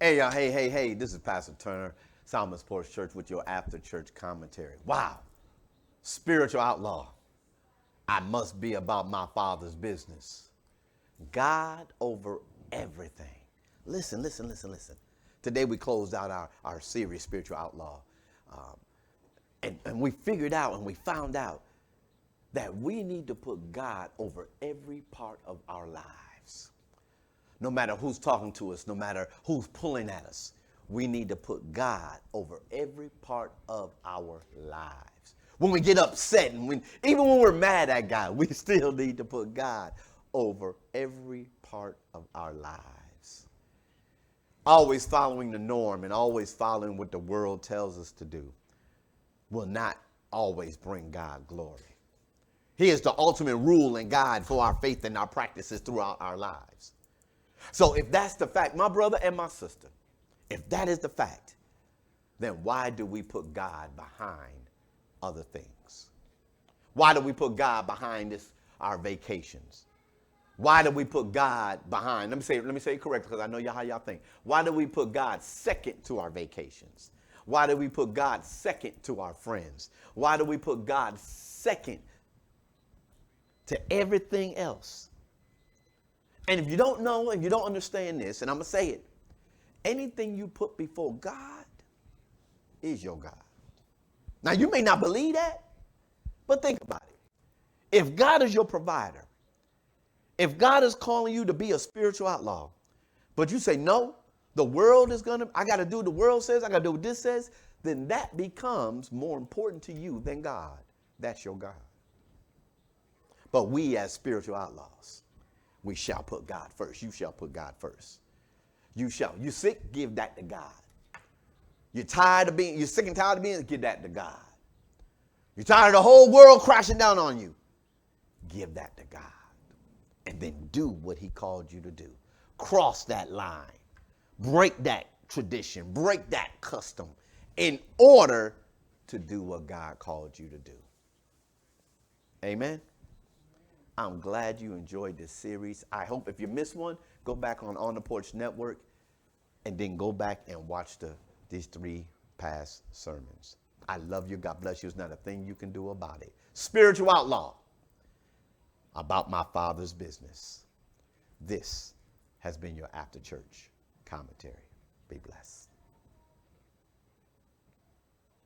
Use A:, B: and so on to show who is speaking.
A: Hey, this is Pastor Turner, Salmon Sports Church with your after church commentary. Wow, spiritual outlaw. I must be about my Father's business. God over everything. Listen. Today we closed out our series, Spiritual Outlaw. Um, and we figured out and we found out that we need to put God over every part of our lives. No matter who's talking to us, no matter who's pulling at us, we need to put God over every part of our lives. When we get upset and even when we're mad at God, we still need to put God over every part of our lives. Always following the norm and always following what the world tells us to do will not always bring God glory. He is the ultimate rule and guide for our faith and our practices throughout our lives. So if that's the fact, my brother and my sister, if that is the fact, then why do we put God behind other things? Why do we put God behind our vacations? Why do we put God behind? Let me say it correctly because I know how y'all think. Why do we put God second to our vacations? Why do we put God second to our friends? Why do we put God second to everything else? And if you don't know and you don't understand this, and I'm going to say it, anything you put before God is your God. Now, you may not believe that, but think about it. If God is your provider, if God is calling you to be a spiritual outlaw, but you say, no, the world is I got to do what the world says, I got to do what this says, then that becomes more important to you than God. That's your God. But we as spiritual outlaws, we shall put God first. You shall put God first. You shall. You sick, give that to God. You're sick and tired of being, give that to God. You're tired of the whole world crashing down on you. Give that to God. And then do what he called you to do. Cross that line. Break that tradition. Break that custom in order to do what God called you to do. Amen. I'm glad you enjoyed this series. I hope if you missed one, go back on the Porch Network and then go back and watch these 3 past sermons. I love you. God bless you. There's not a thing you can do about it. Spiritual outlaw, about my Father's business. This has been your after church commentary. Be blessed.